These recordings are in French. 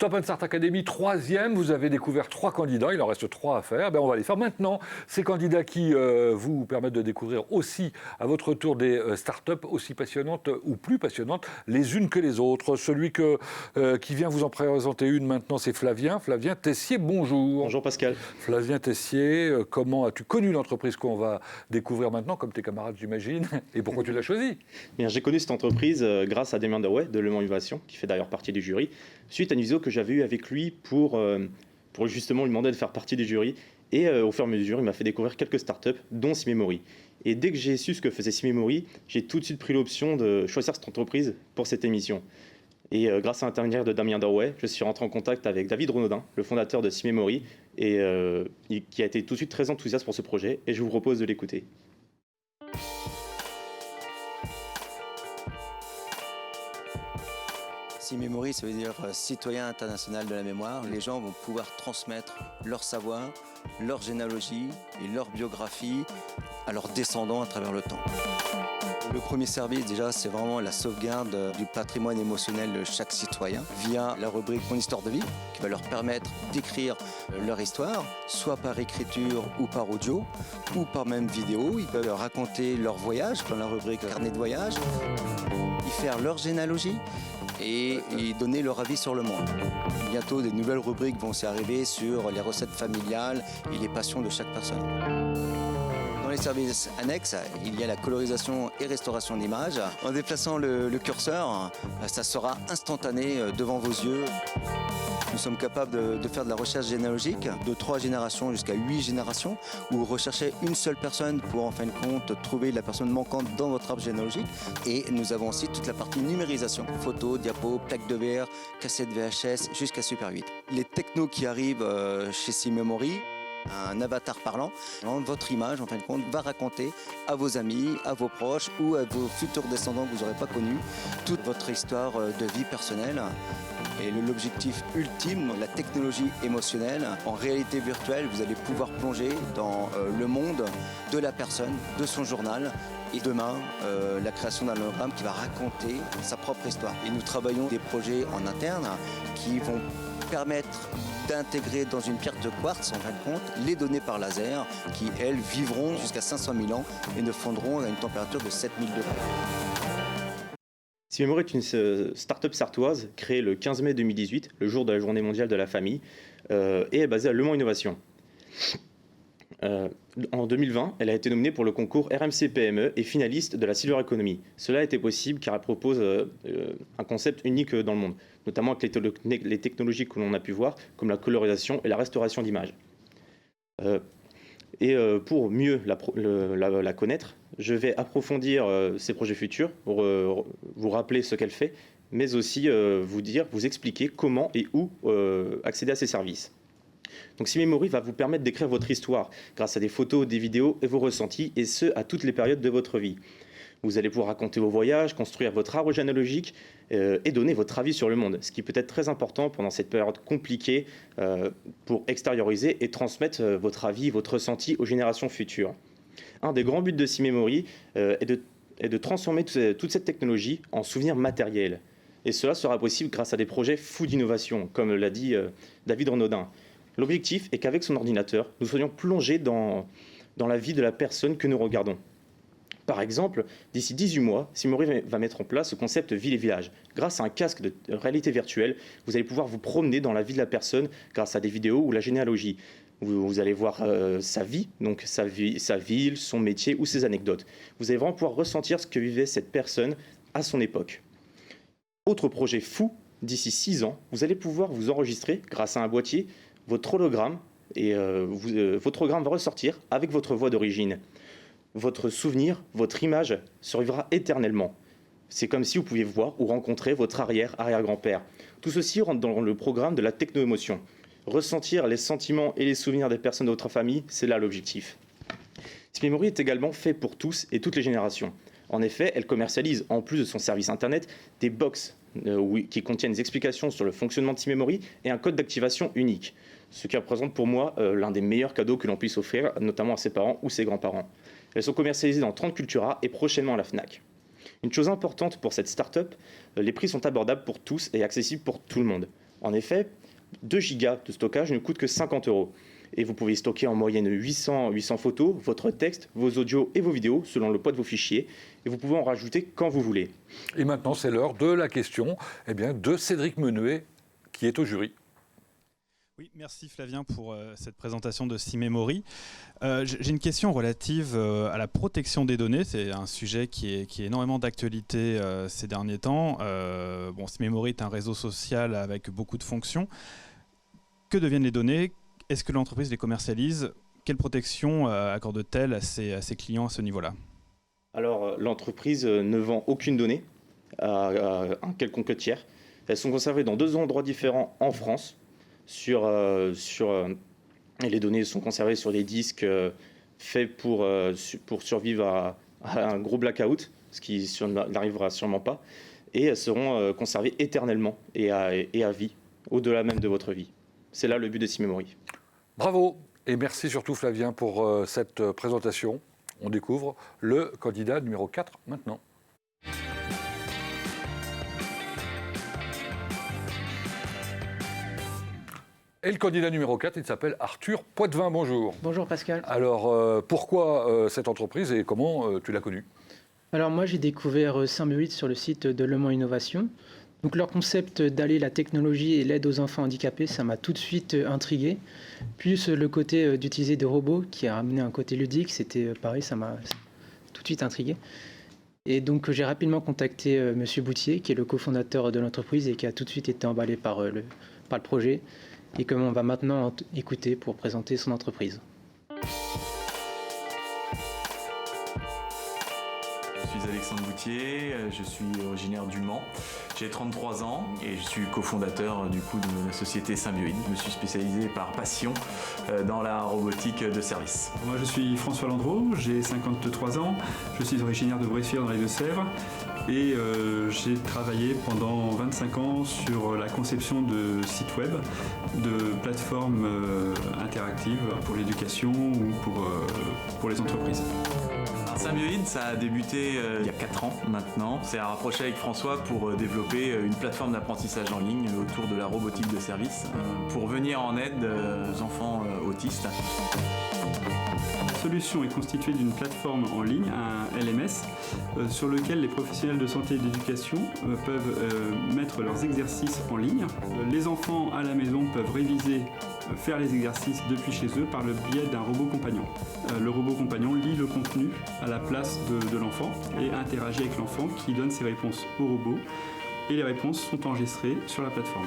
Stop and Start Academy, troisième, vous avez découvert 3 candidats, il en reste 3 à faire. On va les faire maintenant. Ces candidats qui vous permettent de découvrir aussi à votre tour des startups aussi passionnantes ou plus passionnantes les unes que les autres. Celui qui vient vous en présenter une maintenant, c'est Flavien. Flavien Tessier, bonjour. Bonjour Pascal. Flavien Tessier, comment as-tu connu l'entreprise qu'on va découvrir maintenant, comme tes camarades j'imagine, et pourquoi tu l'as choisie? Bien, j'ai connu cette entreprise grâce à Damien Daway de Le Mans Innovation, qui fait d'ailleurs partie du jury, suite à une vidéo que j'avais eue avec lui pour justement lui demander de faire partie du jury. Et au fur et à mesure, il m'a fait découvrir quelques startups, dont Simemory. Et dès que j'ai su ce que faisait Simemory, j'ai tout de suite pris l'option de choisir cette entreprise pour cette émission. Et grâce à l'intermédiaire de Damien Daway, je suis rentré en contact avec David Renaudin, le fondateur de Simemory, et qui a été tout de suite très enthousiaste pour ce projet, et je vous propose de l'écouter. Simemory, ça veut dire citoyen international de la mémoire. Les gens vont pouvoir transmettre leur savoir, leur généalogie et leur biographie à leurs descendants à travers le temps. Le premier service, déjà, c'est vraiment la sauvegarde du patrimoine émotionnel de chaque citoyen via la rubrique Mon histoire de vie, qui va leur permettre d'écrire leur histoire, soit par écriture ou par audio, ou par même vidéo. Ils peuvent raconter leur voyage dans la rubrique Carnet de voyage, y faire leur généalogie et donner leur avis sur le monde. Bientôt, des nouvelles rubriques vont s'arriver sur les recettes familiales et les passions de chaque personne. Dans les services annexes, il y a la colorisation et restauration d'images. En déplaçant le curseur, ça sera instantané devant vos yeux. Nous sommes capables de faire de la recherche généalogique de 3 générations jusqu'à 8 générations, où rechercher une seule personne pour en fin de compte trouver la personne manquante dans votre arbre généalogique. Et nous avons aussi toute la partie numérisation, photos, diapos, plaques de verre, cassettes VHS jusqu'à Super 8. Les technos qui arrivent chez Simemory, un avatar parlant, votre image en fin de compte va raconter à vos amis, à vos proches ou à vos futurs descendants que vous n'aurez pas connus toute votre histoire de vie personnelle. Et l'objectif ultime, la technologie émotionnelle, en réalité virtuelle, vous allez pouvoir plonger dans le monde de la personne, de son journal. Et demain, la création d'un hologramme qui va raconter sa propre histoire. Et nous travaillons des projets en interne qui vont permettre d'intégrer dans une pierre de quartz, en fin de compte, les données par laser qui, elles, vivront jusqu'à 500 000 ans et ne fondront à une température de 7000 degrés. Simemory est une start-up sartoise créée le 15 mai 2018, le jour de la Journée mondiale de la famille, et est basée à Le Mans Innovation. En 2020, elle a été nominée pour le concours RMC PME et finaliste de la Silver Economy. Cela a été possible car elle propose un concept unique dans le monde, notamment avec les technologies que l'on a pu voir, comme la colorisation et la restauration d'images. Pour mieux la connaître, je vais approfondir ses projets futurs, vous rappeler ce qu'elle fait, mais aussi vous expliquer comment et où accéder à ses services. Donc Simemory va vous permettre d'écrire votre histoire grâce à des photos, des vidéos et vos ressentis, et ce, à toutes les périodes de votre vie. Vous allez pouvoir raconter vos voyages, construire votre arbre généalogique et donner votre avis sur le monde, ce qui peut être très important pendant cette période compliquée pour extérioriser et transmettre votre avis, votre ressenti aux générations futures. Un des grands buts de Simemory est de transformer toute cette technologie en souvenirs matériels. Et cela sera possible grâce à des projets fous d'innovation, comme l'a dit David Renaudin. L'objectif est qu'avec son ordinateur, nous soyons plongés dans la vie de la personne que nous regardons. Par exemple, d'ici 18 mois, Simemory va mettre en place ce concept ville et village. Grâce à un casque de réalité virtuelle, vous allez pouvoir vous promener dans la vie de la personne grâce à des vidéos ou la généalogie. Vous allez voir sa vie, donc sa ville, son métier ou ses anecdotes. Vous allez vraiment pouvoir ressentir ce que vivait cette personne à son époque. Autre projet fou, d'ici 6 ans, vous allez pouvoir vous enregistrer grâce à un boîtier, votre hologramme, et votre hologramme va ressortir avec votre voix d'origine. Votre souvenir, votre image survivra éternellement. C'est comme si vous pouviez voir ou rencontrer votre arrière-grand-père. Tout ceci rentre dans le programme de la techno-émotion. Ressentir les sentiments et les souvenirs des personnes de votre famille, c'est là l'objectif. Simemory est également fait pour tous et toutes les générations. En effet, elle commercialise, en plus de son service internet, des box qui contiennent des explications sur le fonctionnement de Simemory et un code d'activation unique. Ce qui représente pour moi l'un des meilleurs cadeaux que l'on puisse offrir, notamment à ses parents ou ses grands-parents. Elles sont commercialisées dans 30 Cultura et prochainement à la Fnac. Une chose importante pour cette start-up, les prix sont abordables pour tous et accessibles pour tout le monde. En effet, 2 gigas de stockage ne coûtent que 50 euros. Et vous pouvez stocker en moyenne 800 photos, votre texte, vos audios et vos vidéos selon le poids de vos fichiers. Et vous pouvez en rajouter quand vous voulez. Et maintenant, c'est l'heure de la question de Cédric Menuet, qui est au jury. Oui, merci Flavien pour cette présentation de SeaMemory. J'ai une question relative à la protection des données. C'est un sujet qui est énormément d'actualité ces derniers temps. SeaMemory est un réseau social avec beaucoup de fonctions. Que deviennent les données ? Est-ce que l'entreprise les commercialise ? Quelle protection accorde-t-elle à ses clients à ce niveau-là ? Alors, l'entreprise ne vend aucune donnée à un quelconque tiers. Elles sont conservées dans 2 endroits différents en France. Et les données sont conservées sur des disques faits pour survivre à un gros blackout, ce qui n'arrivera sûrement pas. Et elles seront conservées éternellement et à vie, au-delà même de votre vie. C'est là le but de SeaMemory. Bravo et merci surtout Flavien pour cette présentation. On découvre le candidat numéro 4 maintenant. Et le candidat numéro 4, il s'appelle Arthur Poitvin. Bonjour. Bonjour Pascal. Alors, pourquoi cette entreprise et comment tu l'as connue ? Alors moi j'ai découvert Symbioid sur le site de Le Mans Innovation. Donc leur concept d'allier la technologie et l'aide aux enfants handicapés, ça m'a tout de suite intrigué. Plus le côté d'utiliser des robots qui a amené un côté ludique, c'était pareil, ça m'a tout de suite intrigué. Et donc j'ai rapidement contacté Monsieur Boutier, qui est le cofondateur de l'entreprise et qui a tout de suite été emballé par le projet et que on va maintenant écouter pour présenter son entreprise. Je suis Alexandre Boutier, je suis originaire du Mans. J'ai 33 ans et je suis cofondateur du coup de la société Symbioid. Je me suis spécialisé par passion dans la robotique de service. Moi je suis François Landreau, j'ai 53 ans, je suis originaire de Bressuire dans les Deux-Sèvres et j'ai travaillé pendant 25 ans sur la conception de sites web, de plateformes interactives pour l'éducation ou pour les entreprises. Symbioid, ça a débuté il y a 4 ans maintenant. C'est à rapprocher avec François pour développer une plateforme d'apprentissage en ligne autour de la robotique de service pour venir en aide aux enfants autistes. La solution est constituée d'une plateforme en ligne, un LMS, sur lequel les professionnels de santé et d'éducation peuvent mettre leurs exercices en ligne. Les enfants à la maison peuvent réviser, faire les exercices depuis chez eux par le biais d'un robot compagnon. Le robot compagnon lit le contenu à la place de l'enfant et interagit avec l'enfant qui donne ses réponses au robot et les réponses sont enregistrées sur la plateforme.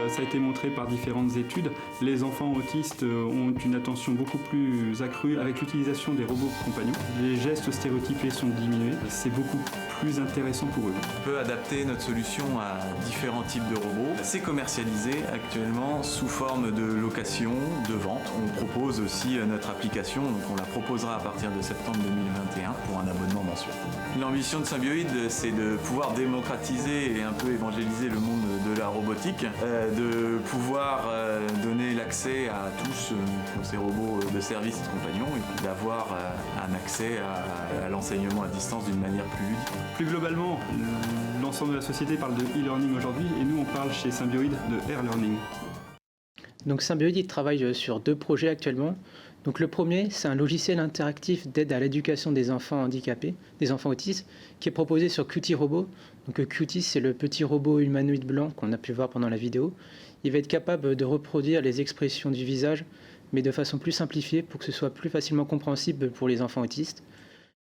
Ça a été montré par différentes études. Les enfants autistes ont une attention beaucoup plus accrue avec l'utilisation des robots compagnons. Les gestes stéréotypés sont diminués. C'est beaucoup plus intéressant pour eux. On peut adapter notre solution à différents types de robots. C'est commercialisé actuellement sous forme de location, de vente. On propose aussi notre application, donc on la proposera à partir de septembre 2021 pour un abonnement mensuel. L'ambition de Symbioid, c'est de pouvoir démocratiser et un peu évangéliser le monde de la robotique, de pouvoir donner l'accès à tous ces robots de service et de compagnons et puis d'avoir un accès à l'enseignement à distance d'une manière plus ludique. Plus globalement, l'ensemble de la société parle de e-learning aujourd'hui et nous on parle chez Symbioid de air learning. Donc Symbioid il travaille sur 2 projets actuellement. Donc le premier, c'est un logiciel interactif d'aide à l'éducation des enfants handicapés, des enfants autistes, qui est proposé sur Qt Robot. Donc Qt, c'est le petit robot humanoïde blanc qu'on a pu voir pendant la vidéo. Il va être capable de reproduire les expressions du visage, mais de façon plus simplifiée pour que ce soit plus facilement compréhensible pour les enfants autistes.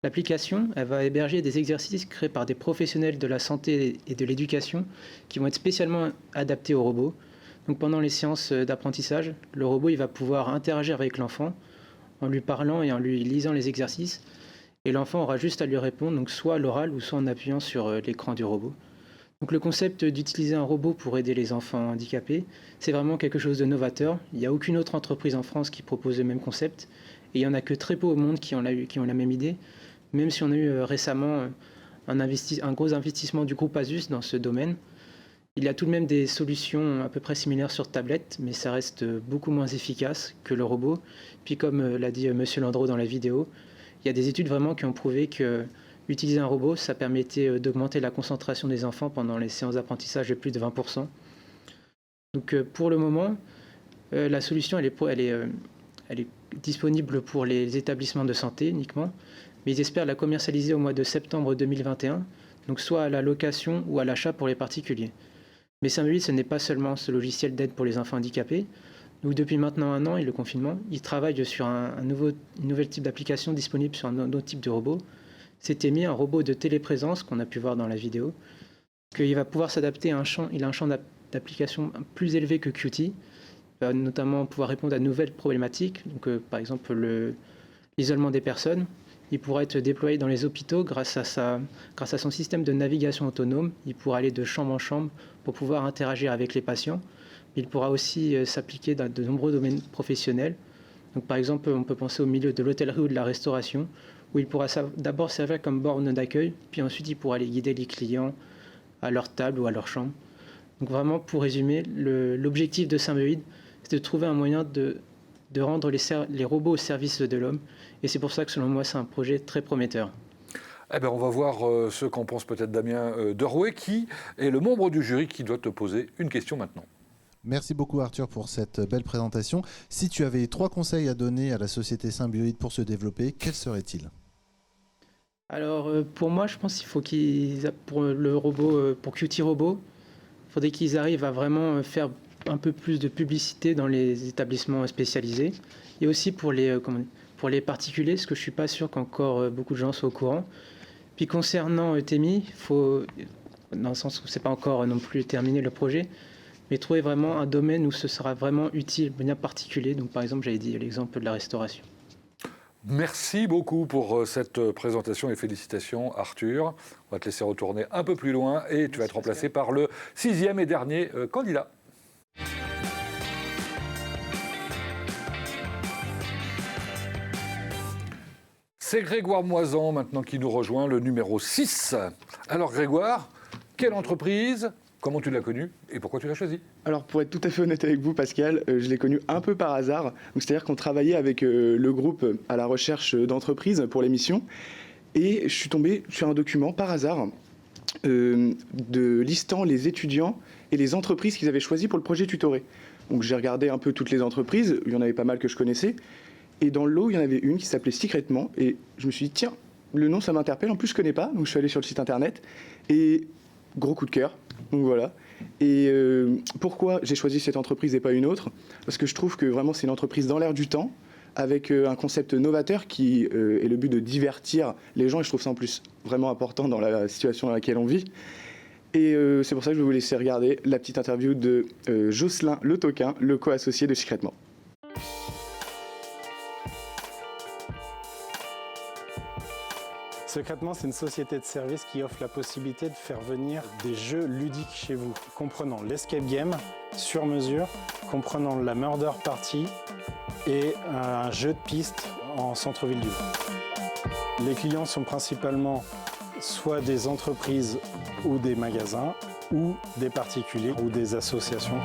L'application, elle va héberger des exercices créés par des professionnels de la santé et de l'éducation qui vont être spécialement adaptés au robot. Donc pendant les séances d'apprentissage, le robot il va pouvoir interagir avec l'enfant en lui parlant et en lui lisant les exercices. Et l'enfant aura juste à lui répondre, donc soit à l'oral ou soit en appuyant sur l'écran du robot. Donc le concept d'utiliser un robot pour aider les enfants handicapés, c'est vraiment quelque chose de novateur. Il n'y a aucune autre entreprise en France qui propose le même concept. Et il n'y en a que très peu au monde qui ont la même idée, même si on a eu récemment un gros investissement du groupe Asus dans ce domaine. Il y a tout de même des solutions à peu près similaires sur tablette, mais ça reste beaucoup moins efficace que le robot. Puis comme l'a dit Monsieur Landreau dans la vidéo, il y a des études vraiment qui ont prouvé que utiliser un robot, ça permettait d'augmenter la concentration des enfants pendant les séances d'apprentissage de plus de 20%. Donc pour le moment, la solution elle est disponible pour les établissements de santé uniquement, mais ils espèrent la commercialiser au mois de septembre 2021, donc soit à la location ou à l'achat pour les particuliers. Mais Symbiote, ce n'est pas seulement ce logiciel d'aide pour les enfants handicapés. Donc depuis maintenant 1 an et le confinement, ils travaillent sur un nouvel type d'application disponible sur un autre type de robot. C'est Emi, un robot de téléprésence qu'on a pu voir dans la vidéo, qu'il va pouvoir s'adapter à un champ. Il a un champ d'application plus élevé que Qt. Il va notamment pouvoir répondre à de nouvelles problématiques, donc, par exemple l'isolement des personnes. Il pourra être déployé dans les hôpitaux grâce à son système de navigation autonome. Il pourra aller de chambre en chambre pour pouvoir interagir avec les patients. Il pourra aussi s'appliquer dans de nombreux domaines professionnels. Donc, par exemple, on peut penser au milieu de l'hôtellerie ou de la restauration, où il pourra d'abord servir comme borne d'accueil, puis ensuite il pourra aller guider les clients à leur table ou à leur chambre. Donc vraiment, pour résumer, l'objectif de Symbiote, c'est de trouver un moyen de rendre les robots au service de l'homme. Et c'est pour ça que, selon moi, c'est un projet très prometteur. Eh bien, on va voir ce qu'en pense peut-être Damien Derouet, qui est le membre du jury qui doit te poser une question maintenant. Merci beaucoup Arthur pour cette belle présentation. Si tu avais 3 conseils à donner à la société Symbiote pour se développer, quels seraient-ils ? Alors pour moi, je pense qu'il faut pour Qt Robot, il faudrait qu'ils arrivent à vraiment faire un peu plus de publicité dans les établissements spécialisés. Et aussi pour les particuliers, parce que je ne suis pas sûr qu'encore beaucoup de gens soient au courant. Puis concernant Temi, il faut, dans le sens où ce n'est pas encore non plus terminé le projet, mais trouver vraiment un domaine où ce sera vraiment utile, bien particulier. Donc par exemple, j'avais dit l'exemple de la restauration. Merci beaucoup pour cette présentation et félicitations Arthur. On va te laisser retourner un peu plus loin et tu vas être remplacé par le 6e et dernier candidat. C'est Grégoire Moisan maintenant qui nous rejoint, le numéro 6. Alors Grégoire, quelle entreprise ? Comment tu l'as connu et pourquoi tu l'as choisi ? Alors pour être tout à fait honnête avec vous Pascal, je l'ai connu un peu par hasard. C'est-à-dire qu'on travaillait avec le groupe à la recherche d'entreprises pour l'émission et je suis tombé sur un document par hasard listant les étudiants et les entreprises qu'ils avaient choisies pour le projet Tutoré. Donc j'ai regardé un peu toutes les entreprises, il y en avait pas mal que je connaissais et dans le lot il y en avait une qui s'appelait Secrètement et je me suis dit tiens, le nom ça m'interpelle, en plus je connais pas, donc je suis allé sur le site internet et gros coup de cœur. Donc voilà. Et pourquoi j'ai choisi cette entreprise et pas une autre ? Parce que je trouve que vraiment c'est une entreprise dans l'air du temps, avec un concept novateur qui est le but de divertir les gens. Et je trouve ça en plus vraiment important dans la situation dans laquelle on vit. Et c'est pour ça que je vais vous laisser regarder la petite interview de Jocelyn Le Toquin, le co-associé de Secrètement. Secrètement, c'est une société de services qui offre la possibilité de faire venir des jeux ludiques chez vous, comprenant l'escape game sur mesure, comprenant la murder party et un jeu de piste en centre-ville du Mans. Les clients sont principalement soit des entreprises ou des magasins, ou des particuliers ou des associations.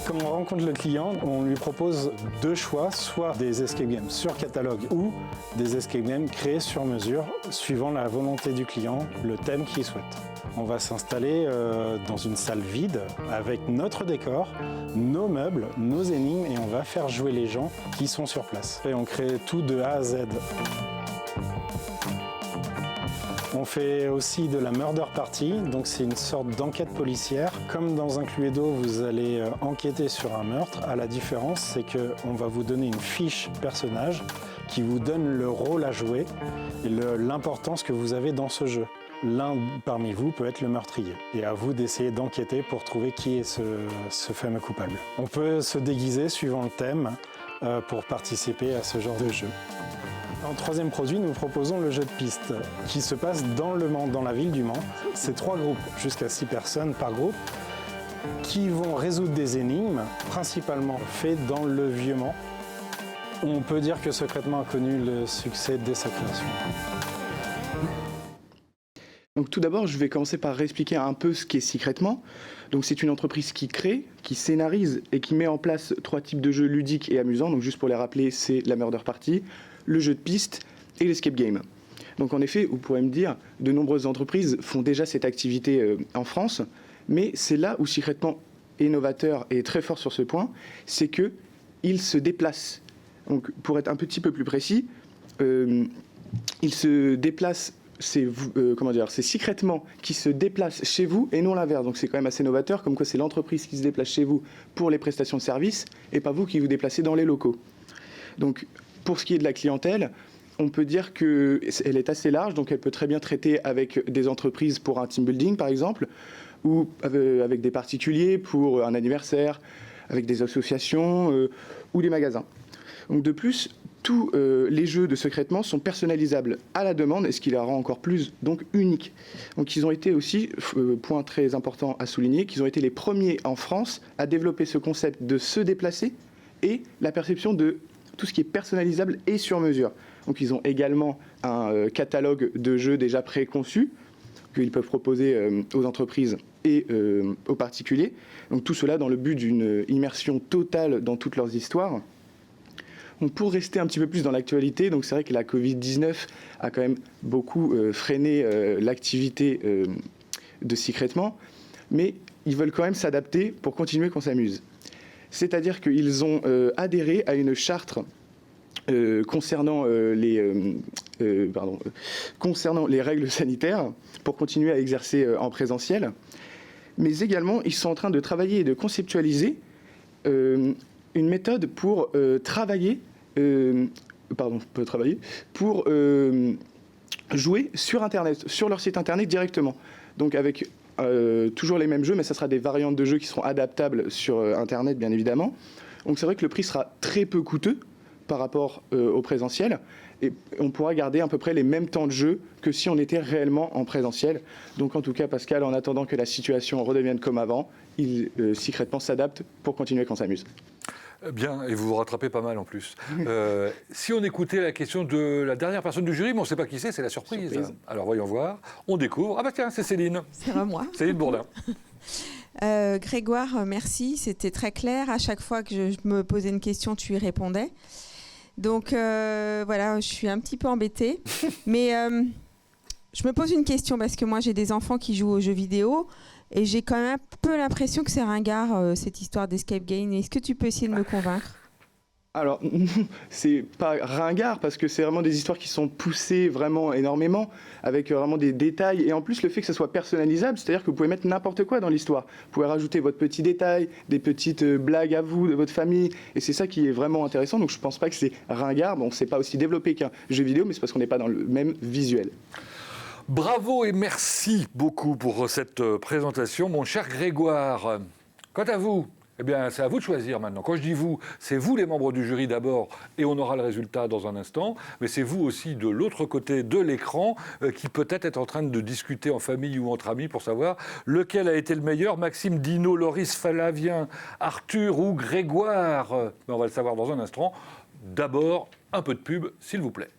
Quand on rencontre le client, on lui propose 2 choix, soit des escape games sur catalogue ou des escape games créés sur mesure, suivant la volonté du client, le thème qu'il souhaite. On va s'installer dans une salle vide avec notre décor, nos meubles, nos énigmes et on va faire jouer les gens qui sont sur place. Et on crée tout de A à Z. On fait aussi de la murder party, donc c'est une sorte d'enquête policière. Comme dans un Cluedo, vous allez enquêter sur un meurtre. À la différence, c'est qu'on va vous donner une fiche personnage qui vous donne le rôle à jouer et l'importance que vous avez dans ce jeu. L'un parmi vous peut être le meurtrier et à vous d'essayer d'enquêter pour trouver qui est ce fameux coupable. On peut se déguiser suivant le thème pour participer à ce genre de jeu. En 3e produit, nous proposons le jeu de piste qui se passe dans le Mans, dans la ville du Mans. C'est 3 groupes, jusqu'à 6 personnes par groupe, qui vont résoudre des énigmes, principalement faites dans le Vieux-Mans. On peut dire que Secrètement a connu le succès dès sa création. Donc tout d'abord, je vais commencer par réexpliquer un peu ce qu'est Secrètement. Donc c'est une entreprise qui crée, qui scénarise et qui met en place 3 types de jeux ludiques et amusants. Donc juste pour les rappeler, c'est la murder party, le jeu de piste et l'escape game. Donc en effet, vous pourrez me dire, de nombreuses entreprises font déjà cette activité en France, mais c'est là où Secrètement est novateur et très fort sur ce point, c'est qu'il se déplace. Donc, pour être un petit peu plus précis, il se déplace, c'est Secrètement qui se déplace chez vous et non l'inverse. Donc c'est quand même assez novateur, comme quoi c'est l'entreprise qui se déplace chez vous pour les prestations de services et pas vous qui vous déplacez dans les locaux. Donc pour ce qui est de la clientèle, on peut dire qu'elle est assez large, donc elle peut très bien traiter avec des entreprises pour un team building par exemple, ou avec des particuliers pour un anniversaire, avec des associations ou des magasins. Donc de plus, tous les jeux de secrètement sont personnalisables à la demande, et ce qui la rend encore plus donc unique. Donc ils ont été aussi, point très important à souligner, qu'ils ont été les premiers en France à développer ce concept de se déplacer et la perception de tout ce qui est personnalisable et sur mesure. Donc ils ont également un catalogue de jeux déjà préconçus qu'ils peuvent proposer aux entreprises et aux particuliers. Donc tout cela dans le but d'une immersion totale dans toutes leurs histoires. Donc pour rester un petit peu plus dans l'actualité, donc c'est vrai que la Covid-19 a quand même beaucoup freiné l'activité de Secrètement, mais ils veulent quand même s'adapter pour continuer qu'on s'amuse. C'est-à-dire qu'ils ont adhéré à une charte concernant les règles sanitaires pour continuer à exercer en présentiel, mais également ils sont en train de travailler et de conceptualiser une méthode pour jouer sur Internet, sur leur site Internet directement. Donc avec toujours les mêmes jeux, mais ça sera des variantes de jeux qui seront adaptables sur Internet, bien évidemment. Donc c'est vrai que le prix sera très peu coûteux par rapport au présentiel, et on pourra garder à peu près les mêmes temps de jeu que si on était réellement en présentiel. Donc en tout cas, Pascal, en attendant que la situation redevienne comme avant, Secrètement s'adapte pour continuer qu'on s'amuse. Bien, et vous vous rattrapez pas mal en plus. Si on écoutait la question de la dernière personne du jury, mais on ne sait pas qui c'est la surprise. Alors voyons voir, on découvre. Ah bah tiens, c'est Céline. C'est pas moi. Céline Bourdin. Grégoire, merci, c'était très clair. À chaque fois que je me posais une question, tu y répondais. Donc voilà, je suis un petit peu embêtée. Mais je me pose une question parce que moi j'ai des enfants qui jouent aux jeux vidéo. Et j'ai quand même un peu l'impression que c'est ringard, cette histoire d'escape game. Est-ce que tu peux essayer de me convaincre ? Alors, c'est pas ringard, parce que c'est vraiment des histoires qui sont poussées vraiment énormément, avec vraiment des détails. Et en plus, le fait que ça soit personnalisable, c'est-à-dire que vous pouvez mettre n'importe quoi dans l'histoire. Vous pouvez rajouter votre petit détail, des petites blagues à vous, de votre famille. Et c'est ça qui est vraiment intéressant. Donc, je pense pas que c'est ringard. Bon, c'est pas aussi développé qu'un jeu vidéo, mais c'est parce qu'on n'est pas dans le même visuel. Bravo et merci beaucoup pour cette présentation, mon cher Grégoire. Quant à vous, eh bien, c'est à vous de choisir maintenant. Quand je dis vous, c'est vous les membres du jury d'abord, et on aura le résultat dans un instant, mais c'est vous aussi de l'autre côté de l'écran qui peut-être est en train de discuter en famille ou entre amis pour savoir lequel a été le meilleur, Maxime, Dino, Loris, Flavien, Arthur ou Grégoire. Mais on va le savoir dans un instant. D'abord, un peu de pub, s'il vous plaît.